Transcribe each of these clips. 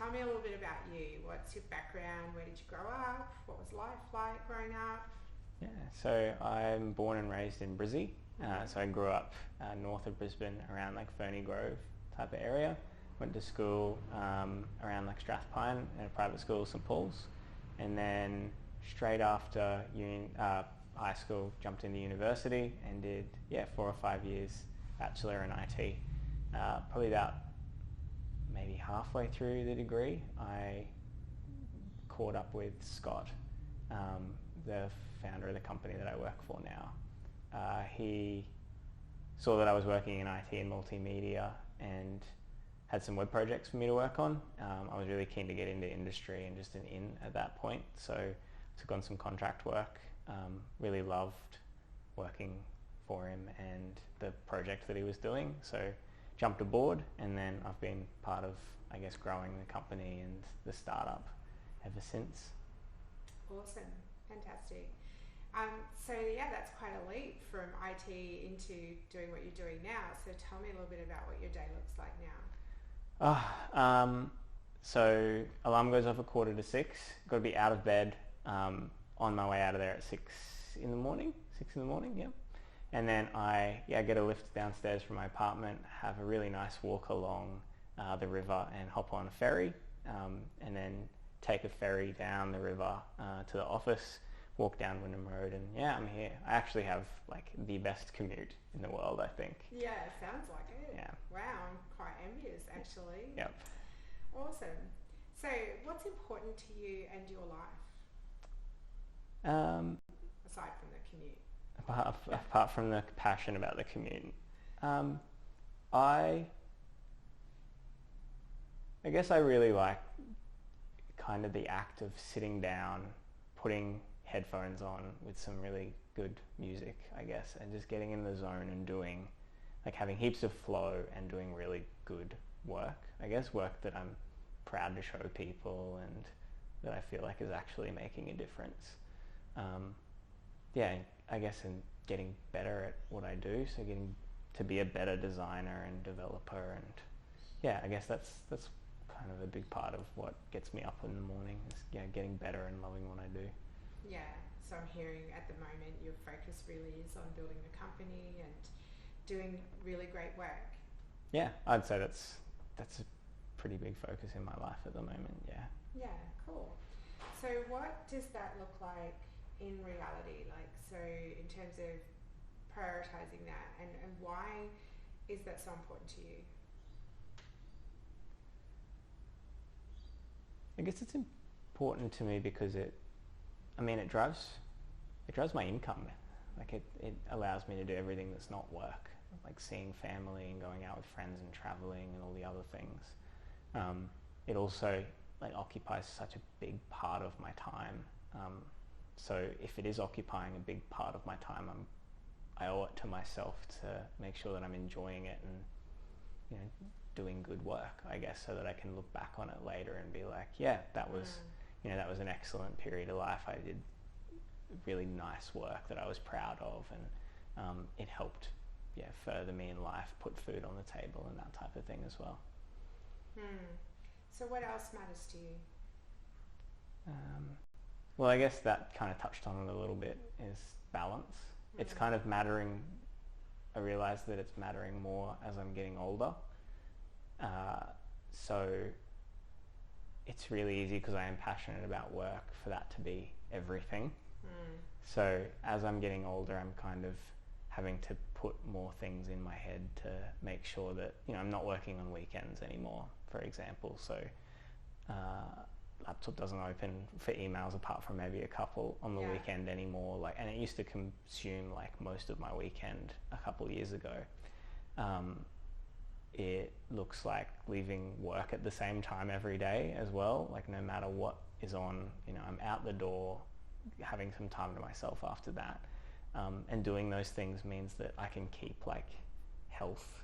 tell me a little bit about you. What's your background? Where did you grow up? What was life like growing up? Yeah, so I'm born and raised in Brizzy. So I grew up north of Brisbane, around like Ferny Grove type of area. Went to school around like Strathpine in a private school, St Paul's, and then straight after high school, jumped into university and did 4 or 5 years bachelor in IT. Probably about maybe halfway through the degree, I caught up with Scott, the founder of the company that I work for now. He saw that I was working in IT and multimedia and had some web projects for me to work on. I was really keen to get into industry and just in at that point, so took on some contract work. Really loved working for him and the project that he was doing, so jumped aboard, and then I've been part of, I guess, growing the company and the startup ever since. Awesome. Fantastic. So that's quite a leap from IT into doing what you're doing now. So tell me a little bit about what your day looks like now. So alarm goes off at 5:45. Got to be out of bed on my way out of there at 6 in the morning. 6 in the morning, yeah. And then I get a lift downstairs from my apartment, have a really nice walk along the river and hop on a ferry, and then take a ferry down the river to the office, walk down Wyndham Road, and I'm here. I actually have like the best commute in the world, I think. Yeah, it sounds like it. Yeah. Wow, I'm quite envious actually. Yep. Awesome. So what's important to you and your life? Aside from the commute. Apart from the passion about the commute, I guess I really like kind of the act of sitting down, putting headphones on with some really good music, I guess, and just getting in the zone and doing, like having heaps of flow and doing really good work. I guess work that I'm proud to show people and that I feel like is actually making a difference. I guess in getting better at what I do, so getting to be a better designer and developer, and I guess that's kind of a big part of what gets me up in the morning is getting better and loving what I do. Yeah, so I'm hearing at the moment your focus really is on building the company and doing really great work. Yeah, I'd say that's a pretty big focus in my life at the moment, yeah. Yeah, cool. So what does that look like in reality? Like, so in terms of prioritizing that, and why is that so important to you? I guess it's important to me because it drives my income. Like it allows me to do everything that's not work, like seeing family and going out with friends and traveling and all the other things. It also like occupies such a big part of my time. So if it is occupying a big part of my time, I owe it to myself to make sure that I'm enjoying it and doing good work, I guess, so that I can look back on it later and be like, that was that was an excellent period of life. I did really nice work that I was proud of, and it helped further me in life, put food on the table and that type of thing as well. So what else matters to you? Well, I guess that kind of touched on it a little bit, is balance. It's kind of mattering. I realize that it's mattering more as I'm getting older. So it's really easy, because I am passionate about work, for that to be everything. So as I'm getting older, I'm kind of having to put more things in my head to make sure that I'm not working on weekends anymore, for example. So laptop doesn't open for emails apart from maybe a couple on the weekend anymore. And it used to consume like most of my weekend a couple of years ago. It looks like leaving work at the same time every day as well. Like no matter what is on, I'm out the door, having some time to myself after that. And doing those things means that I can keep like health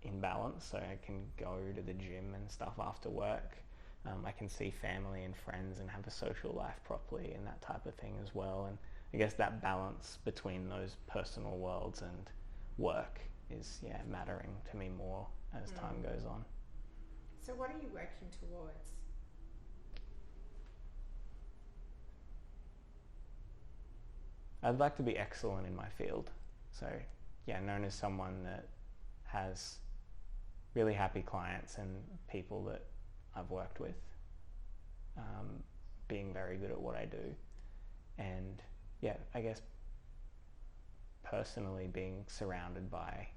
in balance. So I can go to the gym and stuff after work. I can see family and friends and have a social life properly and that type of thing as well. And I guess that balance between those personal worlds and work is mattering to me more as time goes on. So what are you working towards? I'd like to be excellent in my field. So yeah, known as someone that has really happy clients and people that I've worked with, being very good at what I do, and yeah, I guess personally being surrounded by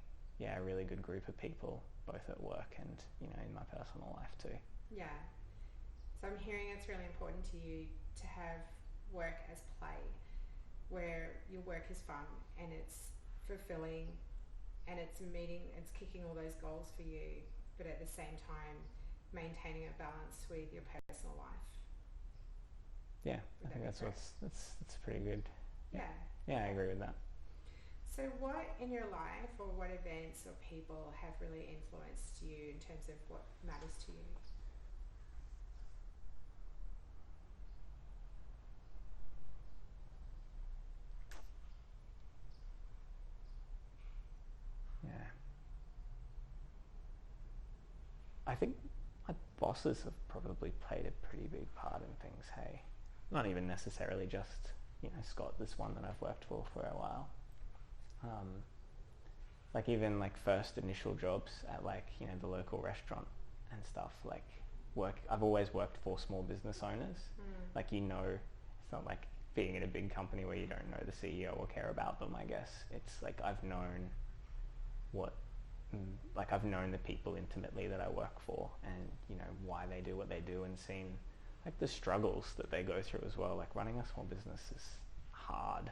a really good group of people, both at work and in my personal life too. Yeah. So I'm hearing it's really important to you to have work as play, where your work is fun and it's fulfilling and it's kicking all those goals for you, but at the same time maintaining a balance with your personal life. Yeah, I think that's pretty good. Yeah. Yeah, I agree with that. So what in your life or what events or people have really influenced you in terms of what matters to you? Yeah. I think my bosses have probably played a pretty big part in things, hey? Not even necessarily just, Scott, this one that I've worked for a while. Like even like first initial jobs at like, the local restaurant and stuff, like I've always worked for small business owners. Like, it's not like being in a big company where you don't know the CEO or care about them, I guess. It's like I've known I've known the people intimately that I work for and, why they do what they do and seen like the struggles that they go through as well. Like running a small business is hard.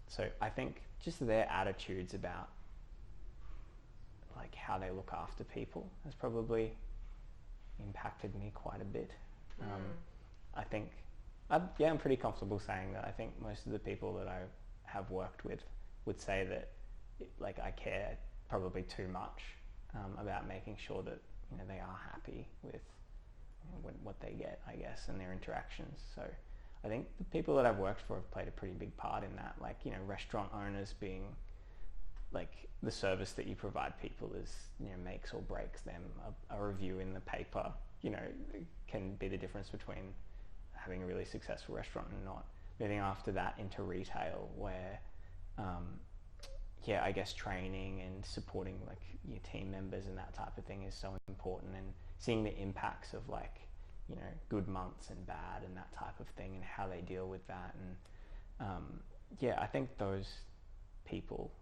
So I think just their attitudes about like how they look after people has probably impacted me quite a bit. I think, I'm pretty comfortable saying that I think most of the people that I have worked with would say that like I care probably too much about making sure that they are happy with what they get, I guess, and their interactions. So I think the people that I've worked for have played a pretty big part in that. Like, restaurant owners being like the service that you provide people is, makes or breaks them. A review in the paper, can be the difference between having a really successful restaurant and not. Moving after that into retail where, I guess training and supporting like your team members and that type of thing is so important, and seeing the impacts of like, good months and bad and that type of thing and how they deal with that. And I think those people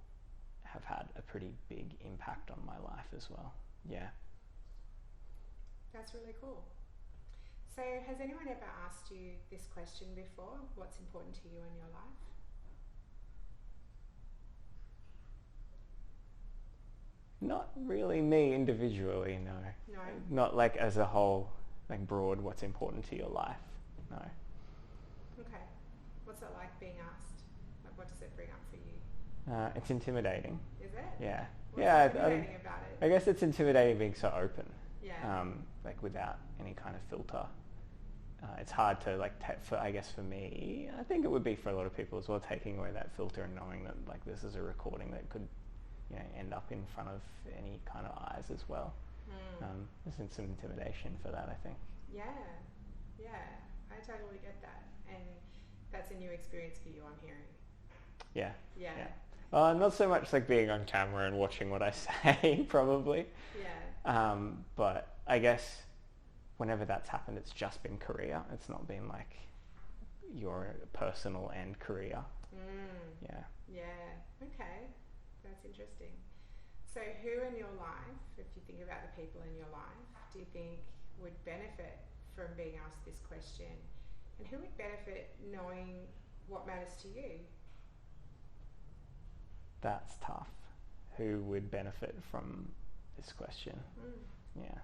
have had a pretty big impact on my life as well. Yeah. That's really cool. So has anyone ever asked you this question before? What's important to you in your life? Not really me individually, no. No? Not like as a whole, like broad, what's important to your life, no. Okay. What's it like being asked? Like what does it bring up for you? It's intimidating. Is it? Yeah. What's intimidating about it? I guess it's intimidating being so open. Yeah. Like without any kind of filter. It's hard to like, I guess for me, I think it would be for a lot of people as well, taking away that filter and knowing that like this is a recording that could, end up in front of any kind of eyes as well. There's some intimidation for that, I think. Yeah, I totally get that, and that's a new experience for you, I'm hearing. Yeah. Not so much like being on camera and watching what I say, probably. Yeah. But I guess whenever that's happened, it's just been career. It's not been like your personal and career. Yeah. Okay. That's interesting. So who in your life, if you think about the people in your life, do you think would benefit from being asked this question? And who would benefit knowing what matters to you? That's tough. Who would benefit from this question? Yeah.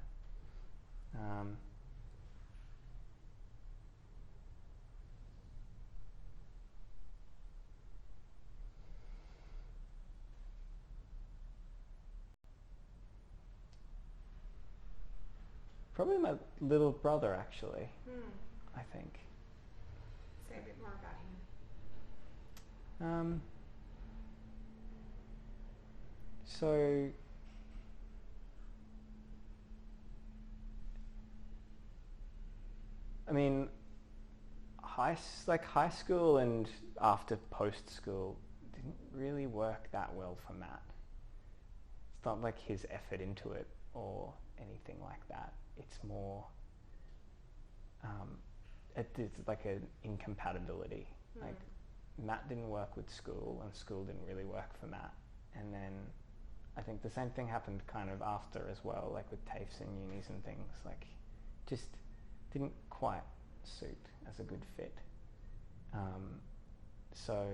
Probably my little brother, actually. I think. Say a bit more about him. So I mean, high school and after post school didn't really work that well for Matt. It's not like his effort into it or anything like that. It's more, it's like an incompatibility. Like Matt didn't work with school and school didn't really work for Matt. And then I think the same thing happened kind of after as well, like with TAFEs and unis and things, like just didn't quite suit as a good fit. So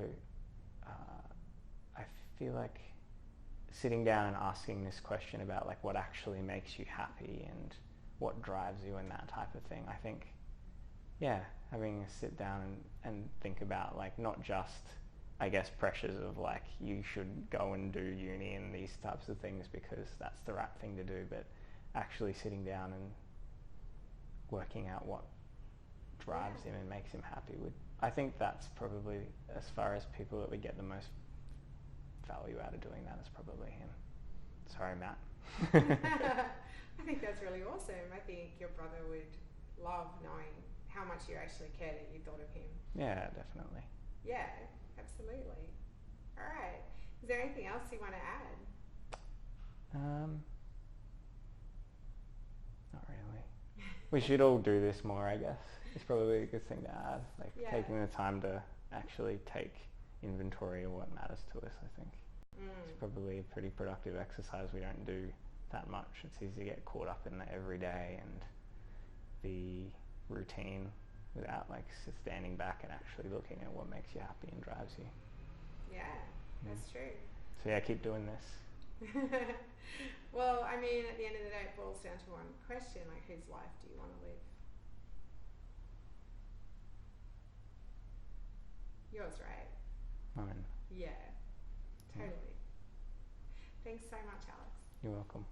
I feel like sitting down and asking this question about like what actually makes you happy and what drives you and that type of thing, I think, yeah, having a sit down and think about like not just, I guess, pressures of like you should go and do uni and these types of things because that's the right thing to do, but actually sitting down and working out what drives him and makes him happy would, I think that's probably, as far as people that would get the most value out of doing that, is probably him. Sorry, Matt. I think that's really awesome. I think your brother would love knowing how much you actually care that you thought of him. Yeah, definitely. Yeah, absolutely. All right. Is there anything else you want to add? Not really. We should all do this more, I guess. It's probably a good thing to add, like taking the time to actually take inventory of what matters to us, I think. It's probably a pretty productive exercise we don't do that much. It's easy to get caught up in the everyday and the routine without like standing back and actually looking at what makes you happy and drives you. Yeah, that's true. So yeah, keep doing this. Well, I mean, at the end of the day, it boils down to one question, like whose life do you want to live? Yours, right? Mine. Yeah, totally. Thanks so much, Alex. You're welcome.